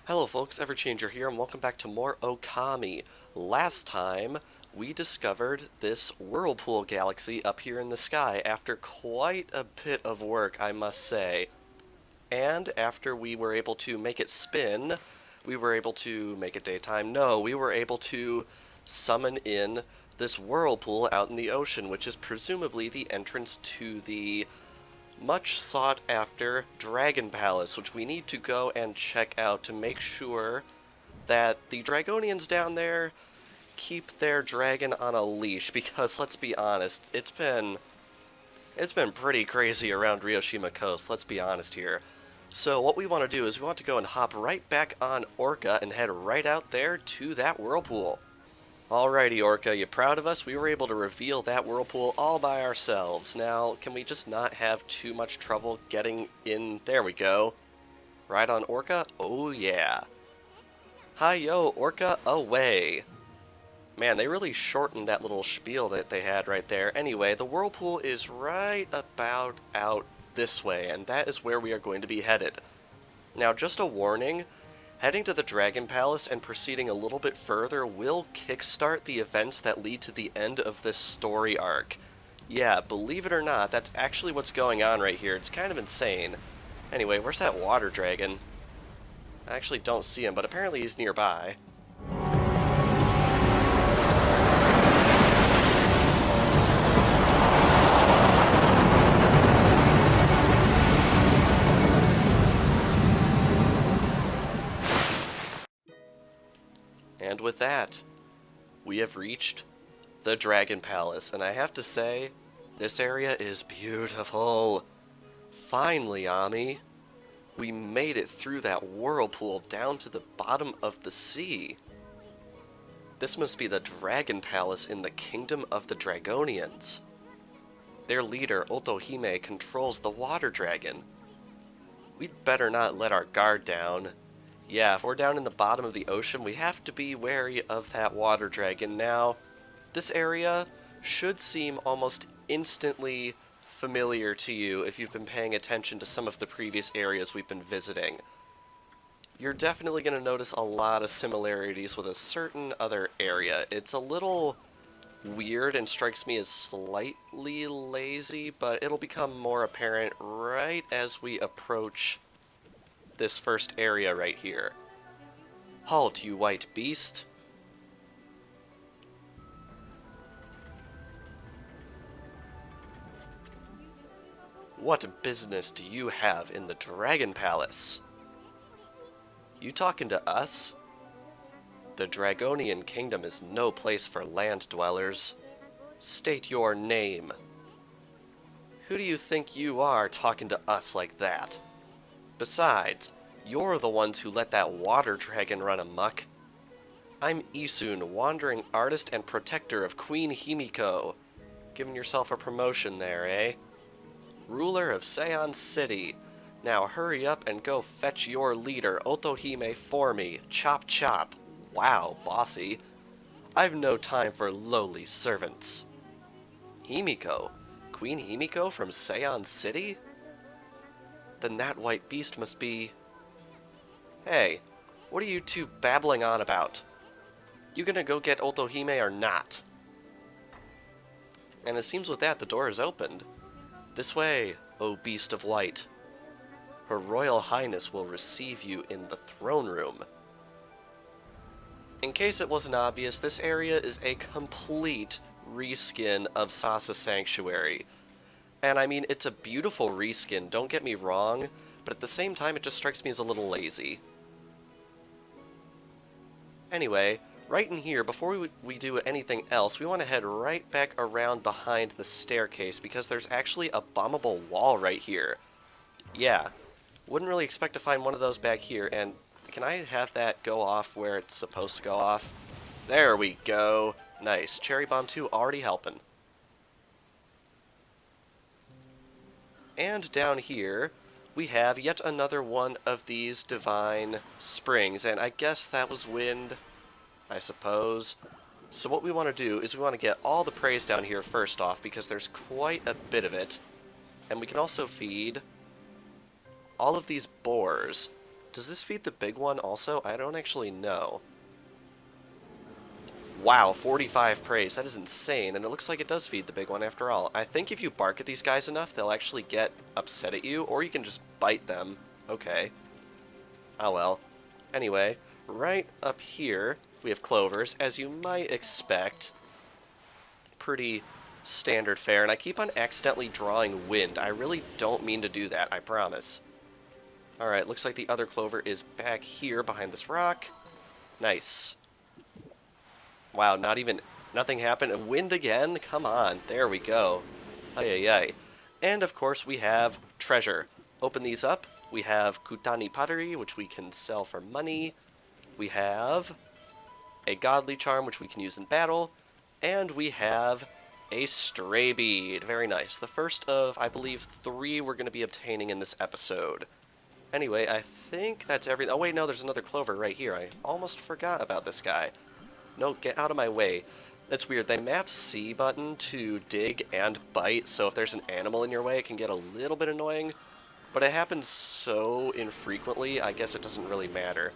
Hello folks, Everchanger here, and welcome back to more Ōkami. Last time, we discovered this whirlpool galaxy up here in the sky after quite a bit of work, I must say. And after we were able to make it spin, we were able to make it daytime. No, we were able to summon in this whirlpool out in the ocean, which is presumably the entrance to the much sought after Dragon Palace, which we need to go and check out to make sure that the Dragonians down there keep their dragon on a leash, because let's be honest, it's been pretty crazy around Ryoshima Coast, let's be honest here. So what we want to do is we want to go and hop right back on Orca and head right out there to that whirlpool. Alrighty, Orca, you proud of us? We were able to reveal that whirlpool all by ourselves. Now, can we just not have too much trouble getting in? There we go. Right on Orca? Oh yeah. Hi-yo, Orca, away. Man, they really shortened that little spiel that they had right there. Anyway, the whirlpool is right about out this way, and that is where we are going to be headed. Now, just a warning, heading to the Dragon Palace and proceeding a little bit further will kickstart the events that lead to the end of this story arc. Yeah, believe it or not, that's actually what's going on right here. It's kind of insane. Anyway, where's that water dragon? I actually don't see him, but apparently he's nearby. And with that, we have reached the Dragon Palace, and I have to say, this area is beautiful. Finally, Ami, we made it through that whirlpool down to the bottom of the sea. This must be the Dragon Palace in the Kingdom of the Dragonians. Their leader, Otohime, controls the water dragon. We'd better not let our guard down. Yeah, if we're down in the bottom of the ocean, we have to be wary of that water dragon. Now, this area should seem almost instantly familiar to you if you've been paying attention to some of the previous areas we've been visiting. You're definitely going to notice a lot of similarities with a certain other area. It's a little weird and strikes me as slightly lazy, but it'll become more apparent right as we approach this first area right here. Halt, you white beast. What business do you have in the Dragon Palace? You talking to us? The Dragonian Kingdom is no place for land dwellers. State your name. Who do you think you are talking to us like that? Besides, you're the ones who let that water dragon run amok. I'm Isun, wandering artist and protector of Queen Himiko. Giving yourself a promotion there, eh? Ruler of Seion City. Now hurry up and go fetch your leader, Otohime, for me. Chop chop. Wow, bossy. I've no time for lowly servants. Himiko? Queen Himiko from Seion City? Then that white beast must be... Hey, what are you two babbling on about? You gonna go get Otohime or not? And it seems with that the door is opened. This way, O beast of white. Her Royal Highness will receive you in the throne room. In case it wasn't obvious, this area is a complete reskin of Sasa Sanctuary. And I mean, it's a beautiful reskin, don't get me wrong, but at the same time it just strikes me as a little lazy. Anyway, right in here, before we do anything else, we want to head right back around behind the staircase, because there's actually a bombable wall right here. Yeah, wouldn't really expect to find one of those back here, and can I have that go off where it's supposed to go off? There we go. Nice. Cherry Bomb 2 already helping. And down here, we have yet another one of these divine springs, and I guess that was wind, I suppose. So what we want to do is we want to get all the praise down here first off, because there's quite a bit of it. And we can also feed all of these boars Does this feed the big one also? I don't actually know. Wow, 45 praise. That is insane, and it looks like it does feed the big one after all. I think if you bark at these guys enough, they'll actually get upset at you, or you can just bite them. Okay. Oh well. Anyway, right up here, we have clovers, as you might expect. Pretty standard fare, and I keep on accidentally drawing wind. I really don't mean to do that, I promise. Alright, looks like the other clover is back here behind this rock. Nice. Wow, nothing happened. Wind again? Come on, there we go. Ay, ay, ay. And of course we have treasure. Open these up. We have Kutani pottery, which we can sell for money. We have a godly charm, which we can use in battle. And we have a stray bead. Very nice. The first of, I believe, 3 we're going to be obtaining in this episode. Anyway, I think that's everything. Oh wait, no, there's another clover right here. I almost forgot about this guy. No, get out of my way. That's weird. They map C button to dig and bite, so if there's an animal in your way, it can get a little bit annoying. But it happens so infrequently, I guess it doesn't really matter.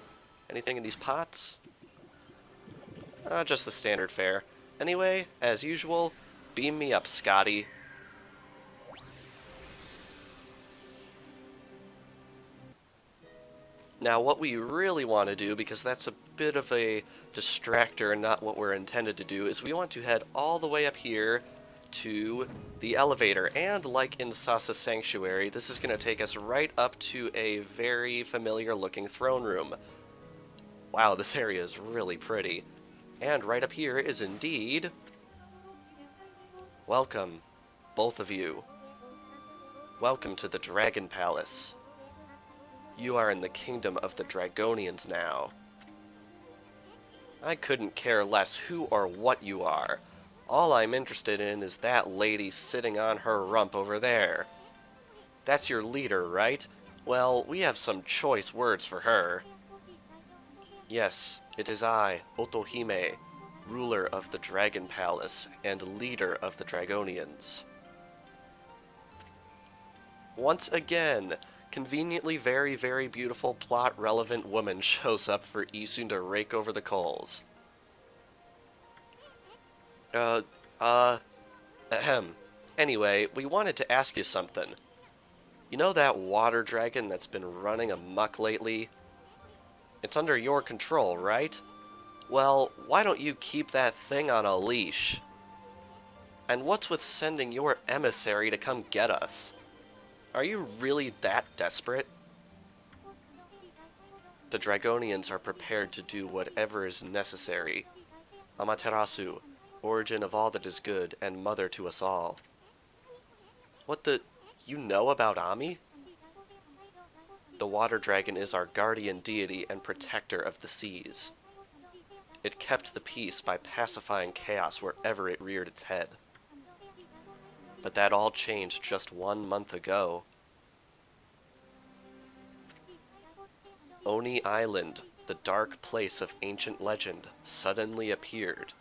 Anything in these pots? Just the standard fare. Anyway, as usual, beam me up, Scotty. Now, what we really want to do, because that's a bit of a distractor and not what we're intended to do, is we want to head all the way up here to the elevator. And like in Sasa Sanctuary, this is going to take us right up to a very familiar looking throne room. Wow, this area is really pretty. And right up here is indeed... Welcome, both of you. Welcome to the Dragon Palace. You are in the kingdom of the Dragonians now. I couldn't care less who or what you are. All I'm interested in is that lady sitting on her rump over there. That's your leader, right? Well, we have some choice words for her. Yes, it is I, Otohime, ruler of the Dragon Palace and leader of the Dragonians. Once again, conveniently very, very beautiful plot-relevant woman shows up for Isun to rake over the coals. Ahem. Anyway, we wanted to ask you something. You know that water dragon that's been running amok lately? It's under your control, right? Well, why don't you keep that thing on a leash? And what's with sending your emissary to come get us? Are you really that desperate? The Dragonians are prepared to do whatever is necessary. Amaterasu, origin of all that is good and mother to us all. What the... you know about Ami? The water dragon is our guardian deity and protector of the seas. It kept the peace by pacifying chaos wherever it reared its head. But that all changed just 1 month ago. Oni Island, the dark place of ancient legend, suddenly appeared.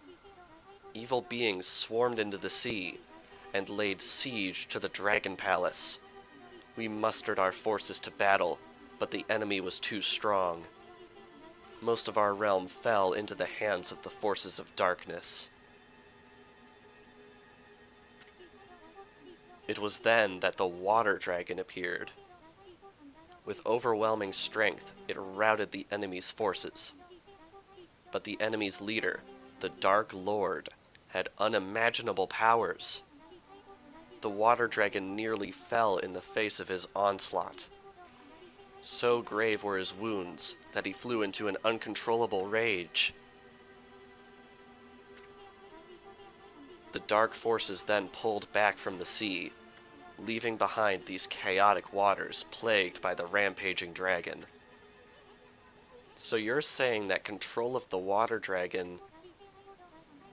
Evil beings swarmed into the sea and laid siege to the Dragon Palace. We mustered our forces to battle, but the enemy was too strong. Most of our realm fell into the hands of the forces of darkness. It was then that the water dragon appeared. With overwhelming strength, it routed the enemy's forces. But the enemy's leader, the Dark Lord, had unimaginable powers. The water dragon nearly fell in the face of his onslaught. So grave were his wounds that he flew into an uncontrollable rage. The dark forces then pulled back from the sea, leaving behind these chaotic waters plagued by the rampaging dragon. So you're saying that control of the water dragon...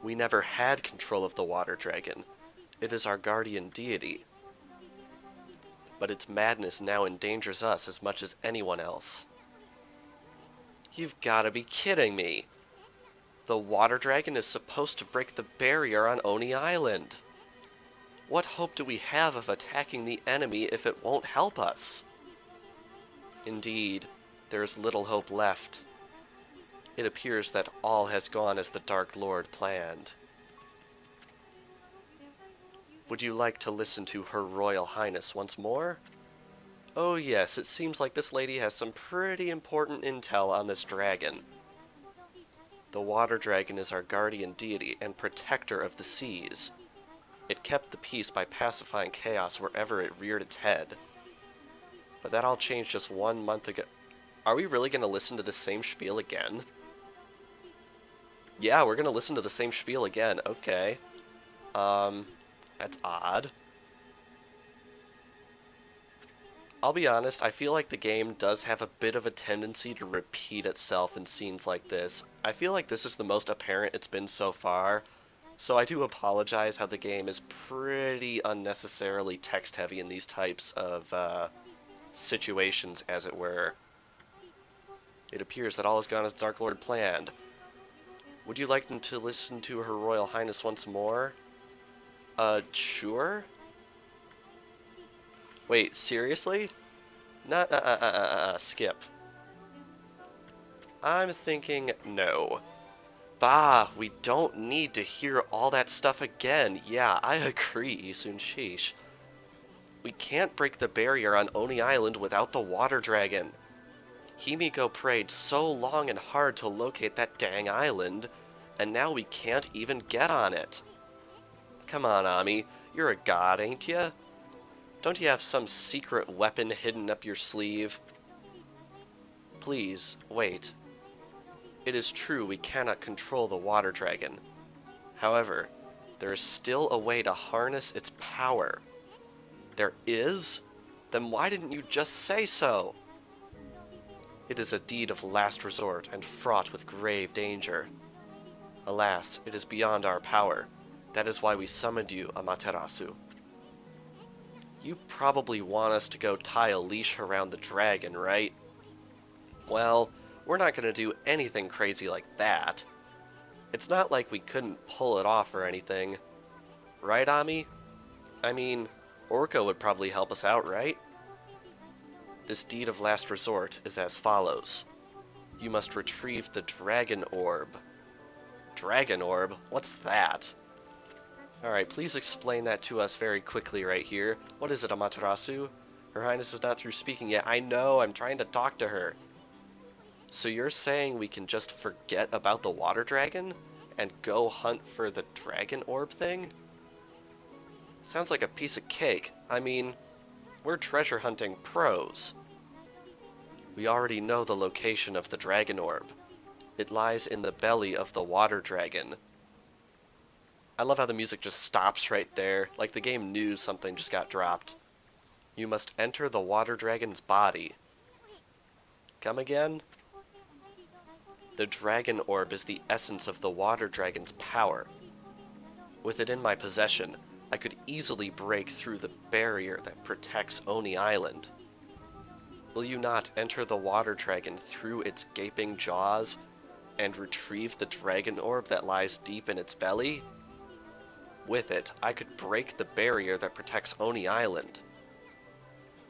We never had control of the water dragon. It is our guardian deity. But its madness now endangers us as much as anyone else. You've gotta be kidding me! The water dragon is supposed to break the barrier on Oni Island. What hope do we have of attacking the enemy if it won't help us? Indeed, there is little hope left. It appears that all has gone as the Dark Lord planned. Would you like to listen to Her Royal Highness once more? Oh yes, it seems like this lady has some pretty important intel on this dragon. The water dragon is our guardian deity and protector of the seas. It kept the peace by pacifying chaos wherever it reared its head. But that all changed just 1 month ago. Are we really going to listen to the same spiel again? Yeah, we're going to listen to the same spiel again. Okay. That's odd. I'll be honest, I feel like the game does have a bit of a tendency to repeat itself in scenes like this. I feel like this is the most apparent it's been so far, so I do apologize how the game is pretty unnecessarily text-heavy in these types of situations, as it were. It appears that all has gone as Dark Lord planned. Would you like to listen to Her Royal Highness once more? Sure? Wait, seriously? Skip. I'm thinking no. Bah, we don't need to hear all that stuff again. Yeah, I agree, Isun Shish. We can't break the barrier on Oni Island without the water dragon. Himiko prayed so long and hard to locate that dang island, and now we can't even get on it. Come on, Ami, you're a god, ain't ya? Don't you have some secret weapon hidden up your sleeve? Please, wait. It is true we cannot control the water dragon. However, there is still a way to harness its power. There is? Then why didn't you just say so? It is a deed of last resort and fraught with grave danger. Alas, it is beyond our power. That is why we summoned you, Amaterasu. You probably want us to go tie a leash around the dragon, right? Well, we're not going to do anything crazy like that. It's not like we couldn't pull it off or anything. Right, Ami? I mean, Orca would probably help us out, right? This deed of last resort is as follows. You must retrieve the Dragon Orb. Dragon Orb? What's that? Alright, please explain that to us very quickly right here. What is it, Amaterasu? Her Highness is not through speaking yet. I know, I'm trying to talk to her. So you're saying we can just forget about the water dragon and go hunt for the dragon orb thing? Sounds like a piece of cake. I mean, we're treasure hunting pros. We already know the location of the dragon orb. It lies in the belly of the water dragon. I love how the music just stops right there, like the game knew something just got dropped. You must enter the water dragon's body. Come again? The dragon orb is the essence of the water dragon's power. With it in my possession, I could easily break through the barrier that protects Oni Island. Will you not enter the water dragon through its gaping jaws and retrieve the dragon orb that lies deep in its belly? With it, I could break the barrier that protects Oni Island.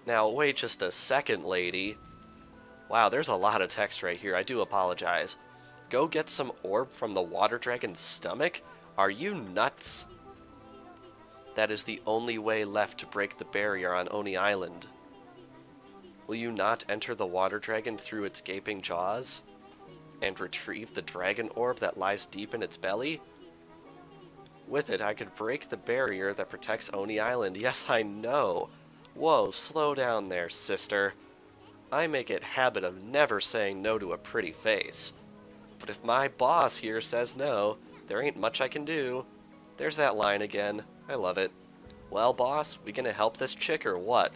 Now, wait just a second, lady. Wow, there's a lot of text right here. I do apologize. Go get some orb from the water dragon's stomach? Are you nuts? That is the only way left to break the barrier on Oni Island. Will you not enter the water dragon through its gaping jaws and retrieve the dragon orb that lies deep in its belly? With it, I could break the barrier that protects Oni Island. Yes, I know. Whoa, slow down there, sister. I make it habit of never saying no to a pretty face. But if my boss here says no, there ain't much I can do. There's that line again. I love it. Well, boss, we gonna help this chick or what?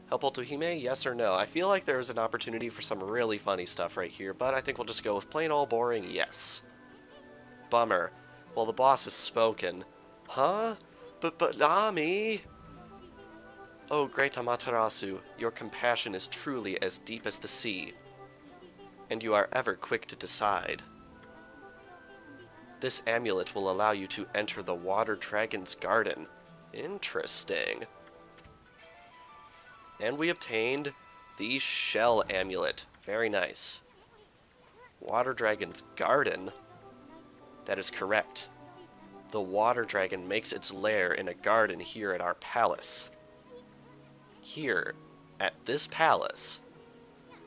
Help Otohime, yes or no? I feel like there's an opportunity for some really funny stuff right here, but I think we'll just go with plain old boring yes. Bummer. Well, the boss has spoken. Huh? But Ami! Oh, great Amaterasu, your compassion is truly as deep as the sea, and you are ever quick to decide. This amulet will allow you to enter the water dragon's garden. Interesting. And we obtained The shell amulet. Very nice. Water Dragon's garden? That is correct. The water dragon makes its lair in a garden here at our palace. Here, at this palace.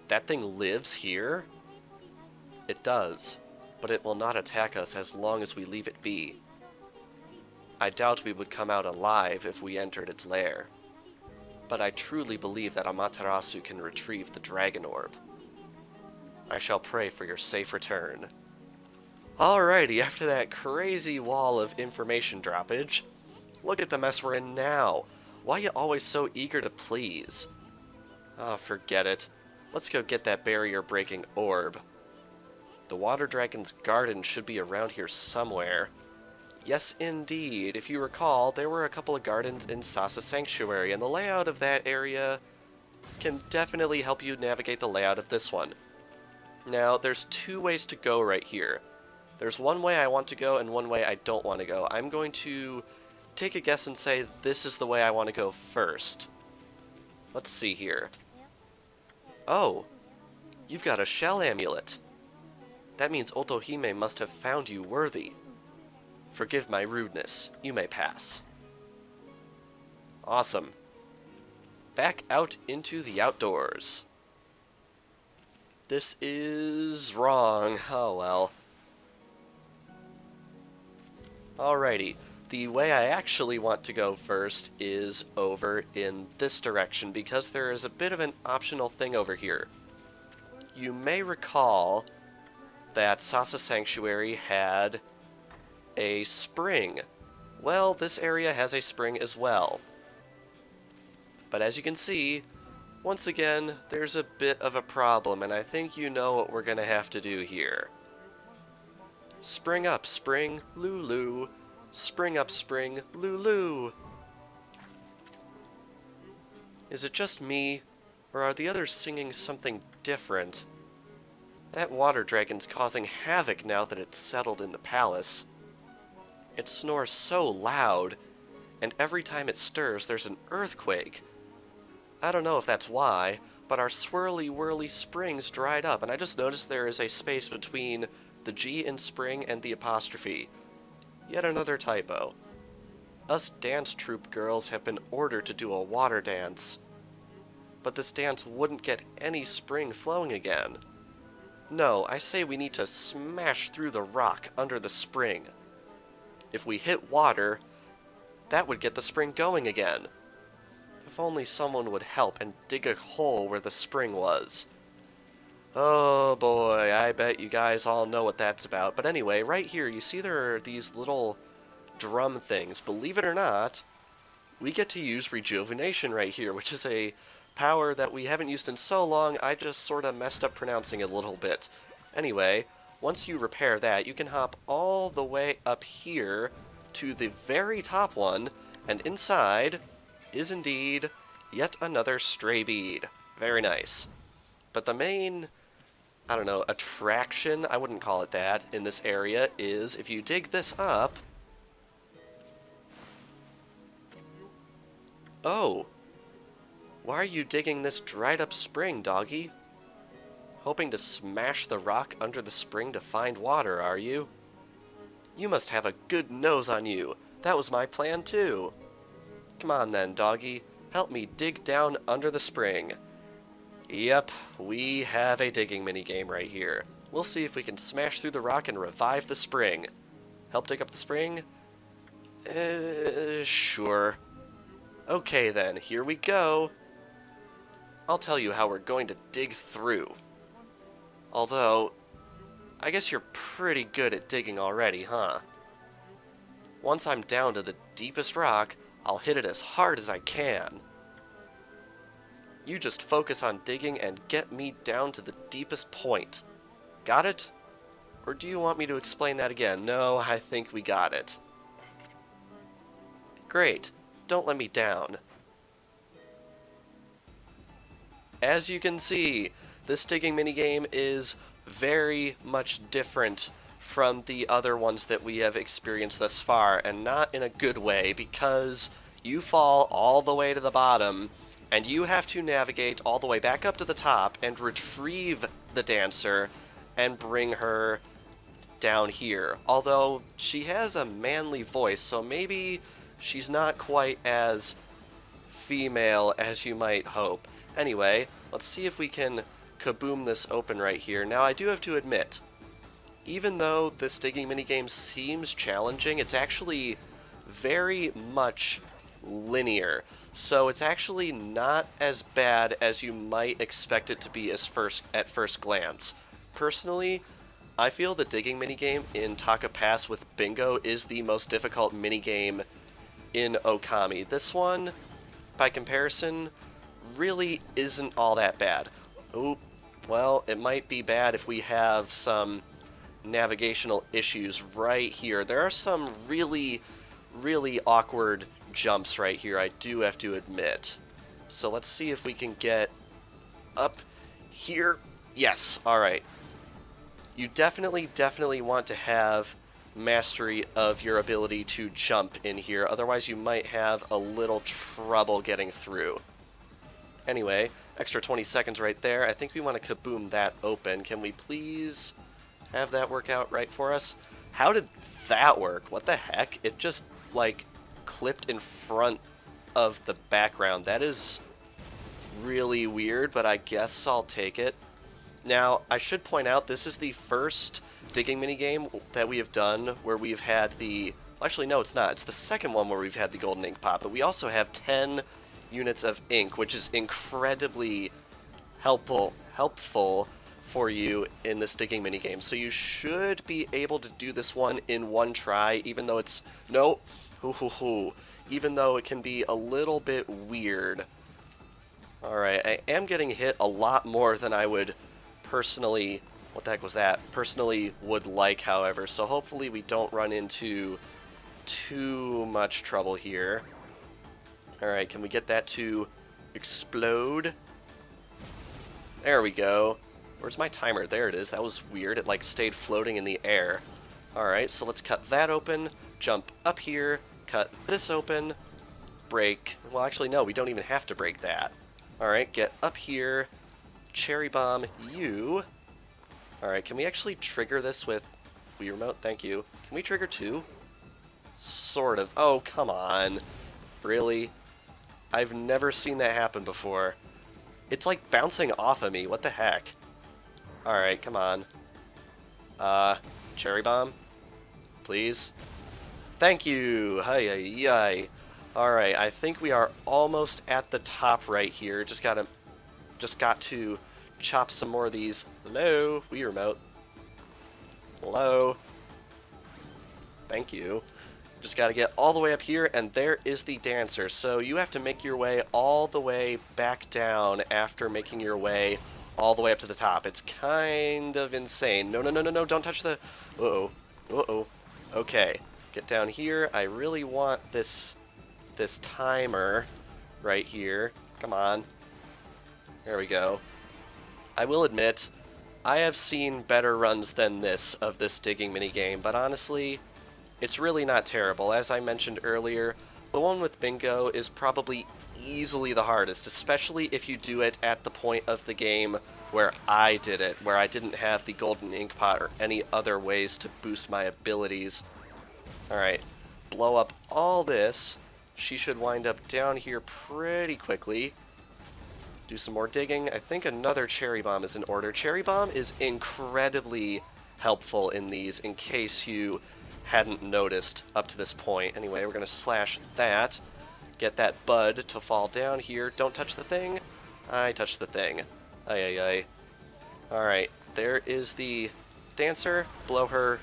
That thing lives here? It does, but it will not attack us as long as we leave it be. I doubt we would come out alive if we entered its lair. But I truly believe that Amaterasu can retrieve the dragon orb. I shall pray for your safe return. Alrighty, after that crazy wall of information droppage, look at the mess we're in now. Why you always so eager to please? Ah, forget it. Let's go get that barrier-breaking orb. The water dragon's garden should be around here somewhere. Yes, indeed. If you recall, there were a couple of gardens in Sasa Sanctuary, and the layout of that area can definitely help you navigate the layout of this one. Now, there's two ways to go right here. There's one way I want to go and one way I don't want to go. I'm going to take a guess and say this is the way I want to go first. Let's see here. Oh, you've got a shell amulet. That means Otohime must have found you worthy. Forgive my rudeness. You may pass. Awesome. Back out into the outdoors. This is wrong. Oh well. Alrighty. The way I actually want to go first is over in this direction because there is a bit of an optional thing over here. You may recall that Sasa Sanctuary had a spring. Well, this area has a spring as well. But as you can see, once again, there's a bit of a problem, and I think you know what we're gonna have to do here. Spring up, spring, Lulu. Spring up, spring, Lulu. Is it just me, or are the others singing something different? That water dragon's causing havoc now that it's settled in the palace. It snores so loud, and every time it stirs, there's an earthquake. I don't know if that's why, but our swirly-whirly springs dried up, and I just noticed there is a space between the G in spring and the apostrophe. Yet another typo. Us dance troupe girls have been ordered to do a water dance. But this dance wouldn't get any spring flowing again. No, I say we need to smash through the rock under the spring. If we hit water, that would get the spring going again. If only someone would help and dig a hole where the spring was. Oh boy, I bet you guys all know what that's about. But anyway, right here, you see there are these little drum things. Believe it or not, we get to use rejuvenation right here, which is a power that we haven't used in so long, I just sort of messed up pronouncing it a little bit. Anyway, once you repair that, you can hop all the way up here to the very top one, and inside is indeed yet another stray bead. Very nice. But the main, I don't know, attraction, I wouldn't call it that, in this area is if you dig this up... Oh! Why are you digging this dried up spring, doggy? Hoping to smash the rock under the spring to find water, are you? You must have a good nose on you. That was my plan too. Come on then, doggy. Help me dig down under the spring. Yep, we have a digging minigame right here. We'll see if we can smash through the rock and revive the spring. Help dig up the spring? Sure. Okay then, here we go. I'll tell you how we're going to dig through. Although, I guess you're pretty good at digging already, huh? Once I'm down to the deepest rock, I'll hit it as hard as I can. You just focus on digging and get me down to the deepest point. Got it? Or do you want me to explain that again? No, I think we got it. Great. Don't let me down. As you can see, this digging minigame is very much different from the other ones that we have experienced thus far, and not in a good way, because you fall all the way to the bottom, and you have to navigate all the way back up to the top and retrieve the dancer and bring her down here. Although she has a manly voice, so maybe she's not quite as female as you might hope. Anyway, let's see if we can kaboom this open right here. Now, I do have to admit, even though this digging minigame seems challenging, it's actually very much linear. So it's actually not as bad as you might expect it to be at first glance. Personally, I feel the digging minigame in Taka Pass with Bingo is the most difficult minigame in Ōkami. This one, by comparison, really isn't all that bad. Oop, well, it might be bad if we have some navigational issues right here. There are some really awkward jumps right here, I do have to admit. So let's see if we can get up here. Yes, alright. You definitely want to have mastery of your ability to jump in here, otherwise you might have a little trouble getting through. Anyway, extra 20 seconds right there. I think we want to kaboom that open. Can we please have that work out right for us? How did that work? What the heck? It just, like, clipped in front of the background. That is really weird, but I guess I'll take it. Now, I should point out, this is the first digging minigame that we have done where we've had the... Actually, no, it's not. It's the second one where we've had the golden ink pop, but we also have 10 units of ink, which is incredibly helpful for you in this digging minigame. So you should be able to do this one in one try, even though it's... No! Even though it can be a little bit weird. Alright, I am getting hit a lot more than I would personally... What the heck was that? Personally would like, however. So hopefully we don't run into too much trouble here. Alright, can we get that to explode? There we go. Where's my timer? There it is. That was weird. It like stayed floating in the air. Alright, so let's cut that open. Jump up here. Cut this open. Break. Well, actually, no, we don't even have to break that. Alright, get up here. Cherry bomb you. Alright, can we actually trigger this with Wii Remote? Thank you. Can we trigger two? Sort of. Oh, come on. Really? I've never seen that happen before. It's like bouncing off of me. What the heck? Alright, come on. Cherry bomb? Please? Thank you! Hi. Alright, I think we are almost at the top right here. Just got to chop some more of these. Hello? Wii Remote. Hello? Thank you. Just gotta get all the way up here, and there is the dancer. So you have to make your way all the way back down after making your way all the way up to the top. It's kind of insane. No, don't touch the... Uh-oh. Okay. Get down here. I really want this timer right here. Come on. There we go. I will admit, I have seen better runs than this of this digging minigame, but honestly, it's really not terrible. As I mentioned earlier, the one with Bingo is probably easily the hardest, especially if you do it at the point of the game where I did it, where I didn't have the golden ink pot or any other ways to boost my abilities. Alright, blow up all this. She should wind up down here pretty quickly. Do some more digging. I think another cherry bomb is in order. Cherry bomb is incredibly helpful in these, in case you hadn't noticed up to this point. Anyway, we're going to slash that. Get that bud to fall down here. Don't touch the thing. I touched the thing. Ay. Alright, there is the dancer. Blow her.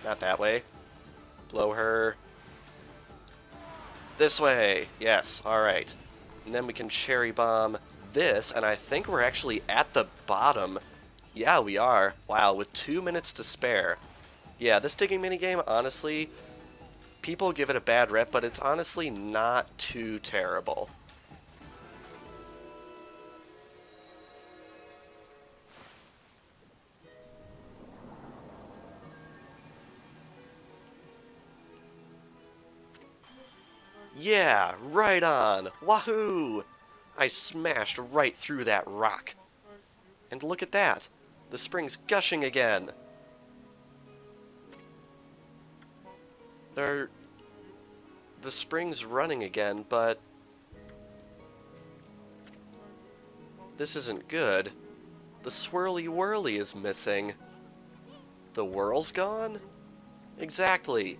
Not that way. Blow her this way. Yes, alright. And then we can cherry bomb this, and I think we're actually at the bottom. Yeah, we are. Wow, with 2 minutes to spare. Yeah, this digging minigame, honestly, people give it a bad rep, but it's honestly not too terrible. Yeah, right on. Wahoo! I smashed right through that rock. And look at that! The spring's gushing again! The spring's running again, but this isn't good. The swirly-whirly is missing. The whirl's gone? Exactly.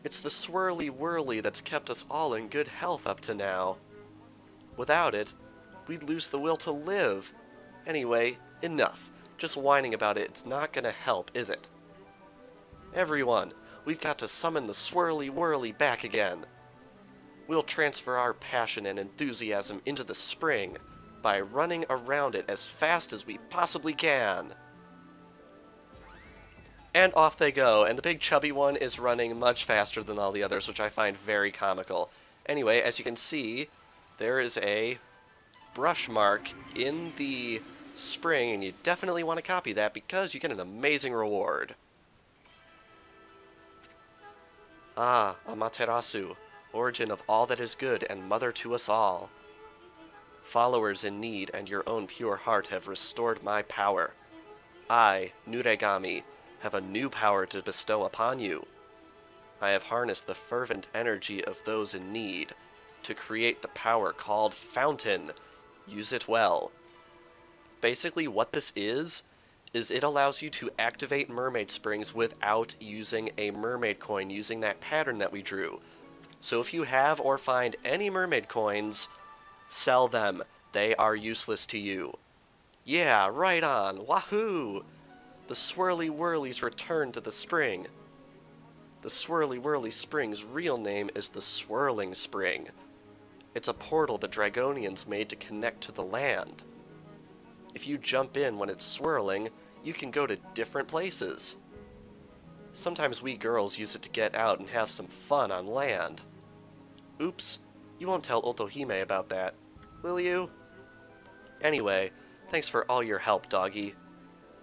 It's the swirly-whirly that's kept us all in good health up to now. Without it, we'd lose the will to live. Anyway, enough. Just whining about it, it's not gonna help, is it? Everyone, we've got to summon the swirly-whirly back again. We'll transfer our passion and enthusiasm into the spring by running around it as fast as we possibly can. And off they go, and the big chubby one is running much faster than all the others, which I find very comical. Anyway, as you can see, there is a brush mark in the spring, and you definitely want to copy that because you get an amazing reward. Ah, Amaterasu, origin of all that is good and mother to us all. Followers in need and your own pure heart have restored my power. I, Nuregami, have a new power to bestow upon you. I have harnessed the fervent energy of those in need to create the power called Fountain. Use it well. Basically what this is it allows you to activate mermaid springs without using a mermaid coin, using that pattern that we drew. So if you have or find any mermaid coins, sell them. They are useless to you. Yeah, right on. Wahoo! The swirly-whirlies return to the spring. The swirly-whirly spring's real name is the Swirling Spring. It's a portal the Dragonians made to connect to the land. If you jump in when it's swirling, you can go to different places. Sometimes we girls use it to get out and have some fun on land. Oops, you won't tell Otohime about that, will you? Anyway, thanks for all your help, doggy.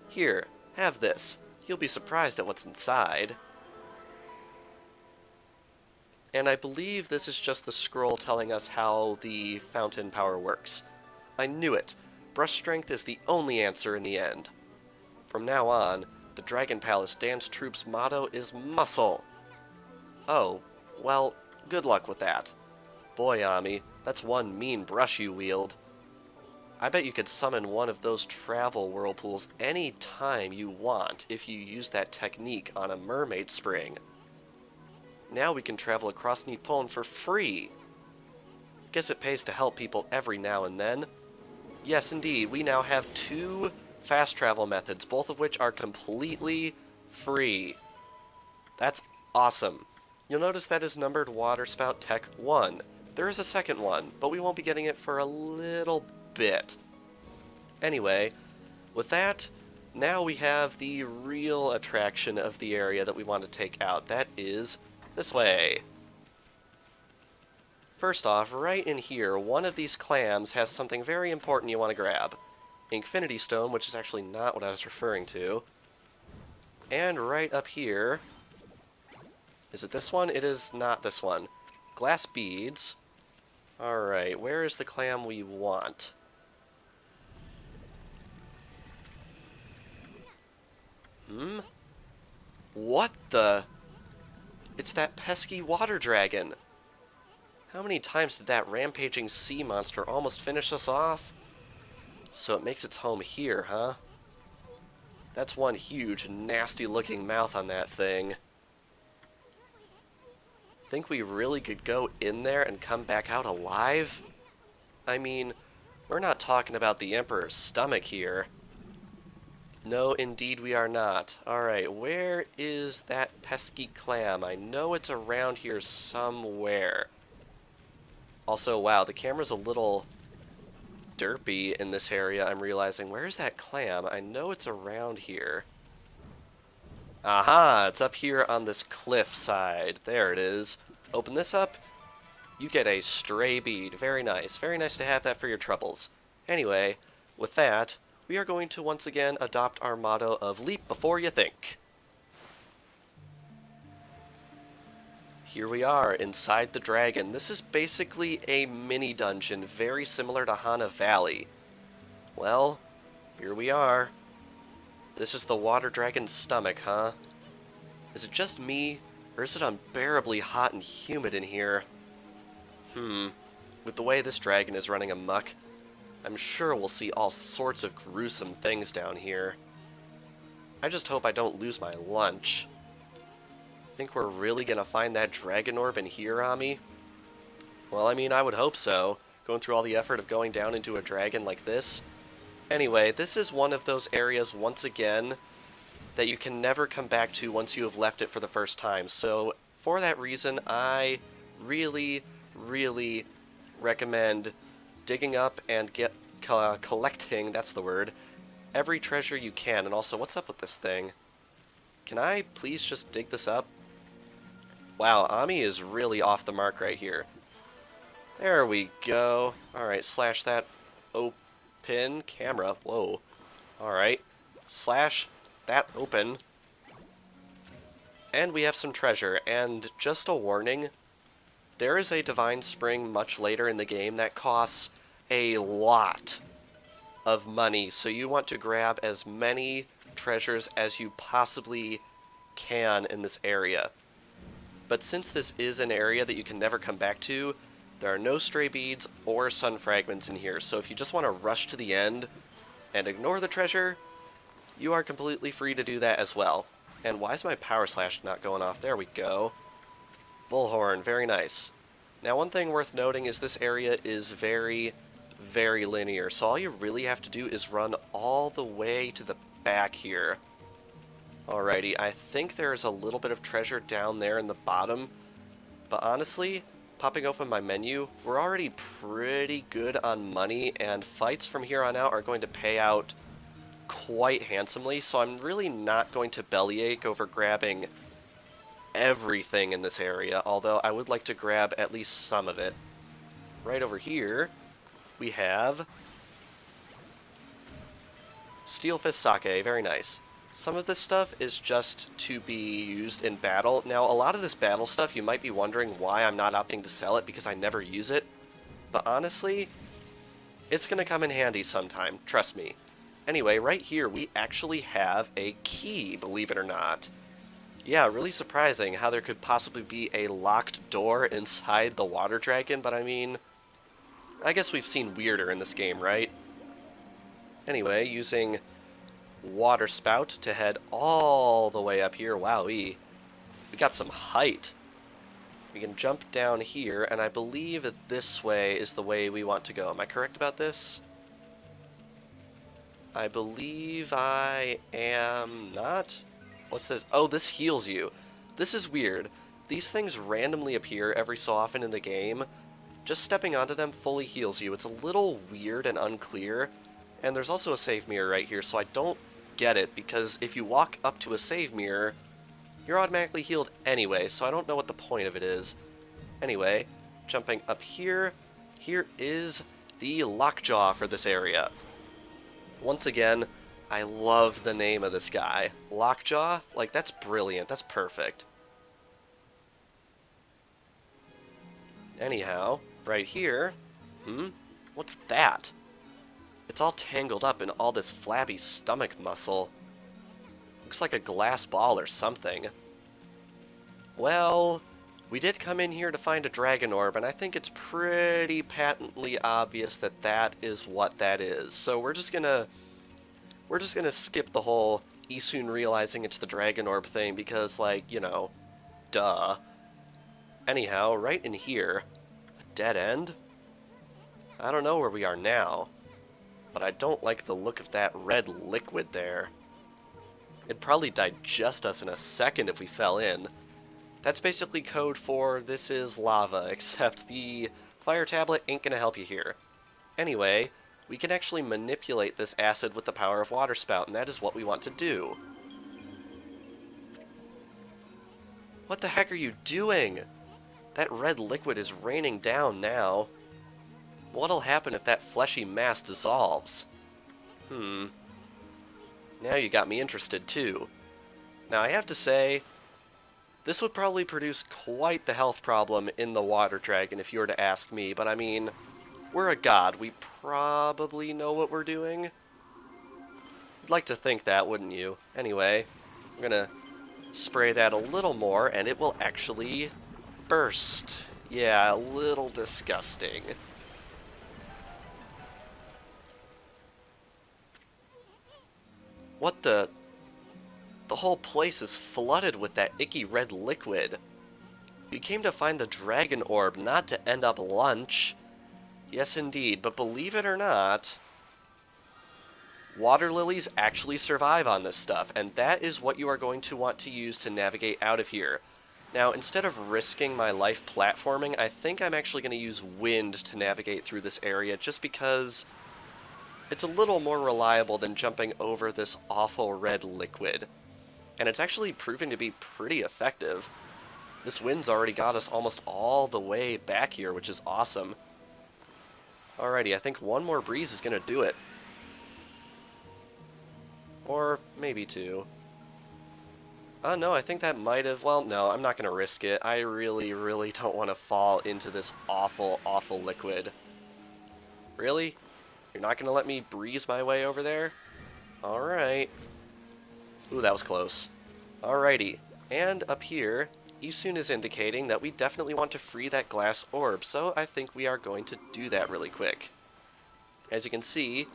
Here, have this. You'll be surprised at what's inside. And I believe this is just the scroll telling us how the fountain power works. I knew it. Brush strength is the only answer in the end. From now on, the Dragon Palace Dance Troupe's motto is muscle. Oh, well, good luck with that. Boy, Ami, that's one mean brush you wield. I bet you could summon one of those travel whirlpools any time you want if you use that technique on a mermaid spring. Now we can travel across Nippon for free. Guess it pays to help people every now and then. Yes, indeed, we now have 2 fast travel methods, both of which are completely free. That's awesome. You'll notice that is numbered Waterspout Tech 1. There is a second one, but we won't be getting it for a little bit. Anyway, with that, now we have the real attraction of the area that we want to take out. That is this way. First off, right in here, one of these clams has something very important you want to grab. Infinity Stone, which is actually not what I was referring to. And right up here... Is it this one? It is not this one. Glass beads. Alright, where is the clam we want? What the... It's that pesky water dragon. How many times did that rampaging sea monster almost finish us off? So it makes its home here, huh? That's one huge, nasty-looking mouth on that thing. Think we really could go in there and come back out alive? I mean, we're not talking about the Emperor's stomach here. No, indeed we are not. Alright, where is that pesky clam? I know it's around here somewhere. Also, wow, the camera's a little derpy in this area, I'm realizing. Where's that clam? I know it's around here. Aha! It's up here on this cliff side. There it is. Open this up. You get a stray bead. Very nice. Very nice to have that for your troubles. Anyway, with that, we are going to once again adopt our motto of leap before you think. Here we are, inside the dragon. This is basically a mini dungeon, very similar to Hana Valley. Well, here we are. This is the water dragon's stomach, huh? Is it just me, or is it unbearably hot and humid in here? With the way this dragon is running amok, I'm sure we'll see all sorts of gruesome things down here. I just hope I don't lose my lunch. Think we're really gonna find that dragon orb in here, Ami? Well, I mean, I would hope so, going through all the effort of going down into a dragon like this. Anyway, this is one of those areas, once again, that you can never come back to once you have left it for the first time. So, for that reason, I really, really recommend digging up and collecting, that's the word, every treasure you can. And also, what's up with this thing? Can I please just dig this up? Wow, Ami is really off the mark right here. There we go. Alright, slash that open camera. Whoa. Alright. Slash that open. And we have some treasure. And just a warning, there is a divine spring much later in the game that costs a lot of money. So you want to grab as many treasures as you possibly can in this area. But since this is an area that you can never come back to, there are no stray beads or sun fragments in here. So if you just want to rush to the end and ignore the treasure, you are completely free to do that as well. And why is my power slash not going off? There we go. Bullhorn, very nice. Now, one thing worth noting is this area is very, very linear. So all you really have to do is run all the way to the back here. Alrighty, I think there is a little bit of treasure down there in the bottom, but honestly, popping open my menu, we're already pretty good on money, and fights from here on out are going to pay out quite handsomely, so I'm really not going to bellyache over grabbing everything in this area, although I would like to grab at least some of it. Right over here, we have Steel Fist Sake, very nice. Some of this stuff is just to be used in battle. Now, a lot of this battle stuff, you might be wondering why I'm not opting to sell it, because I never use it. But honestly, it's going to come in handy sometime, trust me. Anyway, right here, we actually have a key, believe it or not. Yeah, really surprising how there could possibly be a locked door inside the water dragon, but I mean, I guess we've seen weirder in this game, right? Anyway, using water spout to head all the way up here. Wowee. We got some height. We can jump down here, and I believe this way is the way we want to go. Am I correct about this? I believe I am not. What's this? Oh, this heals you. This is weird. These things randomly appear every so often in the game. Just stepping onto them fully heals you. It's a little weird and unclear. And there's also a save mirror right here, so I don't get it, because if you walk up to a save mirror, you're automatically healed anyway, so I don't know what the point of it is. Anyway, jumping up here, here is the lockjaw for this area. Once again, I love the name of this guy. Lockjaw? Like, that's brilliant, that's perfect. Anyhow, right here, what's that? It's all tangled up in all this flabby stomach muscle. Looks like a glass ball or something. Well, we did come in here to find a dragon orb, and I think it's pretty patently obvious that that is what that is. So we're just gonna skip the whole Isun realizing it's the dragon orb thing because, like, you know, duh. Anyhow, right in here, a dead end? I don't know where we are now, but I don't like the look of that red liquid there. It'd probably digest us in a second if we fell in. That's basically code for this is lava, except the fire tablet ain't gonna help you here. Anyway, we can actually manipulate this acid with the power of water spout, and that is what we want to do. What the heck are you doing? That red liquid is raining down now. What'll happen if that fleshy mass dissolves? Now you got me interested, too. Now, I have to say, This would probably produce quite the health problem in the water dragon if you were to ask me, but I mean, we're a god. We probably know what we're doing. You'd like to think that, wouldn't you? Anyway, I'm gonna spray that a little more, and it will actually burst. Yeah, a little disgusting. What the... The whole place is flooded with that icky red liquid. We came to find the dragon orb, not to end up lunch. Yes, indeed, but believe it or not, water lilies actually survive on this stuff, and that is what you are going to want to use to navigate out of here. Now, instead of risking my life platforming, I think I'm actually going to use wind to navigate through this area, just because it's a little more reliable than jumping over this awful red liquid. And it's actually proving to be pretty effective. This wind's already got us almost all the way back here, which is awesome. Alrighty, I think one more breeze is going to do it. Or maybe two. No, I think that might have... Well, no, I'm not going to risk it. I really, really don't want to fall into this awful, awful liquid. Really? You're not going to let me breeze my way over there? Alright. Ooh, that was close. Alrighty. And up here, Isun is indicating that we definitely want to free that glass orb, so I think we are going to do that really quick. As you can see,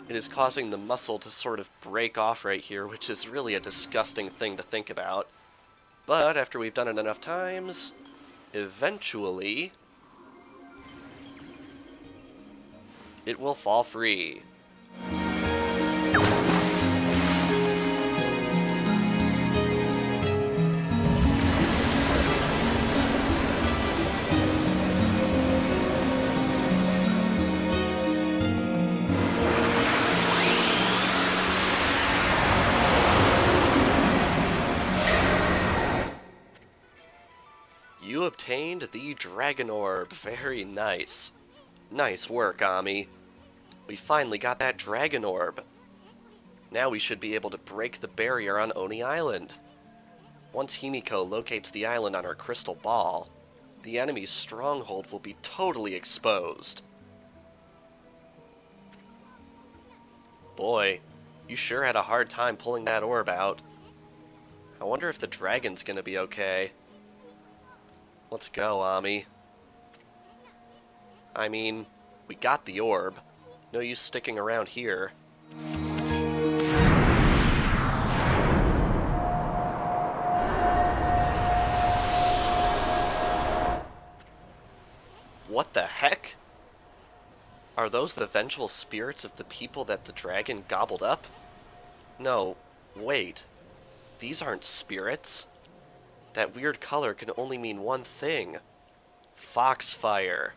it is causing the muscle to sort of break off right here, which is really a disgusting thing to think about. But after we've done it enough times, eventually, it will fall free. You obtained the Dragon Orb. Very nice. Nice work, Ami. We finally got that Dragon Orb. Now we should be able to break the barrier on Oni Island. Once Himiko locates the island on her crystal ball, the enemy's stronghold will be totally exposed. Boy, you sure had a hard time pulling that orb out. I wonder if the dragon's gonna be okay. Let's go, Ami. I mean, we got the orb. No use sticking around here. What the heck? Are those the vengeful spirits of the people that the dragon gobbled up? No, wait. These aren't spirits. That weird color can only mean one thing. Foxfire.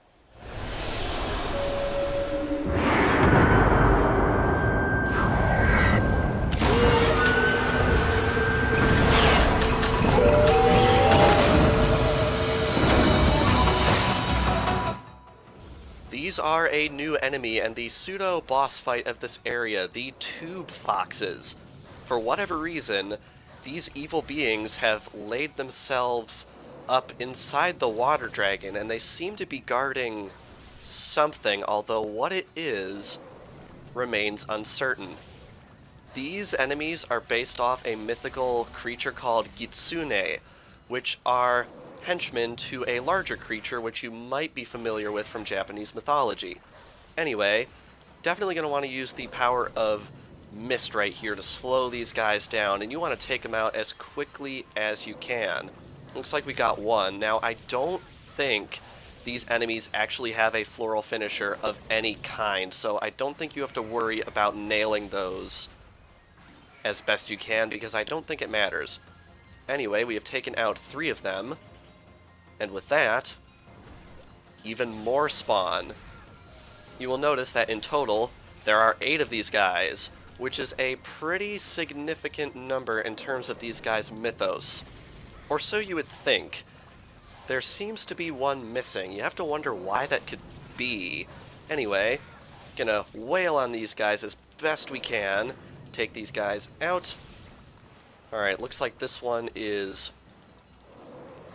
These are a new enemy and the pseudo-boss fight of this area, the Tube Foxes. For whatever reason, these evil beings have laid themselves up inside the water dragon, and they seem to be guarding something, although what it is remains uncertain. These enemies are based off a mythical creature called Gitsune, which are henchmen to a larger creature which you might be familiar with from Japanese mythology. Anyway, definitely going to want to use the power of mist right here to slow these guys down, and you want to take them out as quickly as you can. Looks like we got one. Now, I don't think these enemies actually have a floral finisher of any kind, so I don't think you have to worry about nailing those as best you can, because I don't think it matters. Anyway, we have taken out 3 of them, and with that, even more spawn. You will notice that in total, there are 8 of these guys, which is a pretty significant number in terms of these guys' mythos. Or so you would think. There seems to be one missing. You have to wonder why that could be. Anyway, gonna wail on these guys as best we can. Take these guys out. Alright, looks like this one is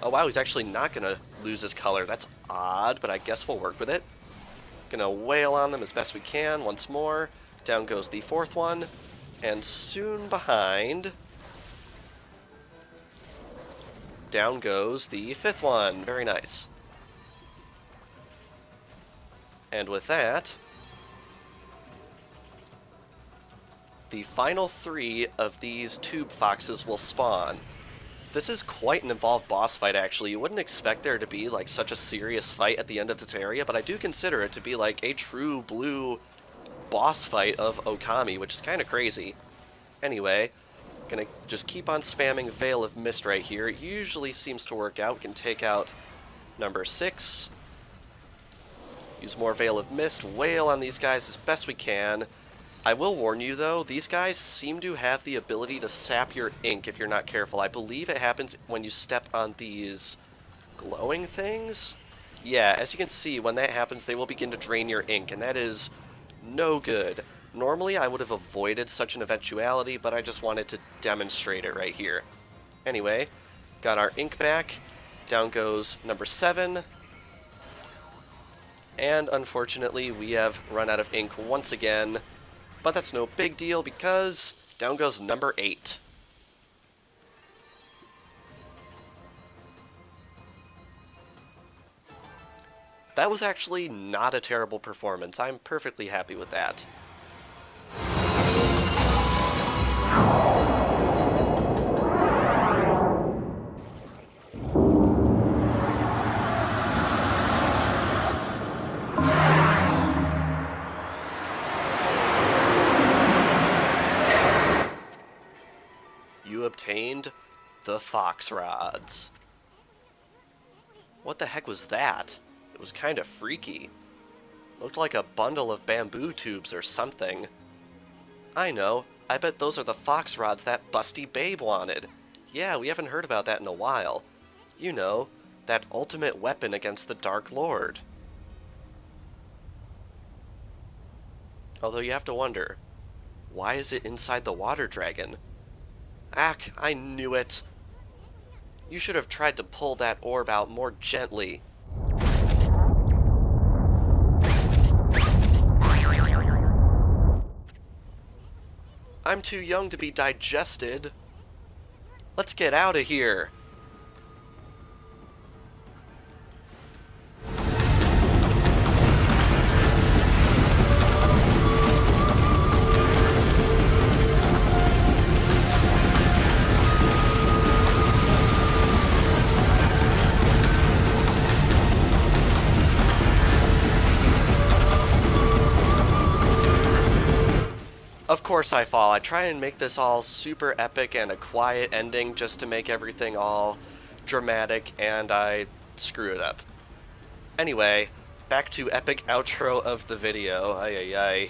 Oh wow, he's actually not gonna lose his color. That's odd, but I guess we'll work with it. Gonna wail on them as best we can once more. Down goes the fourth one. And soon behind, down goes the fifth one. Very nice. And with that, the final 3 of these tube foxes will spawn. This is quite an involved boss fight, actually. You wouldn't expect there to be, like, such a serious fight at the end of this area, but I do consider it to be, like, a true blue boss fight of Ōkami, which is kind of crazy. Anyway, gonna just keep on spamming Veil of Mist right here. It usually seems to work out. We can take out number 6. Use more Veil of Mist, wail on these guys as best we can. I will warn you, though, these guys seem to have the ability to sap your ink if you're not careful. I believe it happens when you step on these glowing things. Yeah, as you can see, when that happens, they will begin to drain your ink, and that is no good. Normally, I would have avoided such an eventuality, but I just wanted to demonstrate it right here. Anyway, got our ink back. Down goes number 7. And unfortunately, we have run out of ink once again. But that's no big deal because down goes number 8. That was actually not a terrible performance. I'm perfectly happy with that. You obtained the Fox Rods. What the heck was that? It was kind of freaky. Looked like a bundle of bamboo tubes or something. I know. I bet those are the Fox Rods that busty babe wanted. Yeah, we haven't heard about that in a while. You know, that ultimate weapon against the Dark Lord. Although you have to wonder, why is it inside the water dragon? Ack, I knew it. You should have tried to pull that orb out more gently. I'm too young to be digested. Let's get out of here. Of course I fall. I try and make this all super epic and a quiet ending just to make everything all dramatic, and I screw it up. Anyway, back to epic outro of the video. Ay ay ay.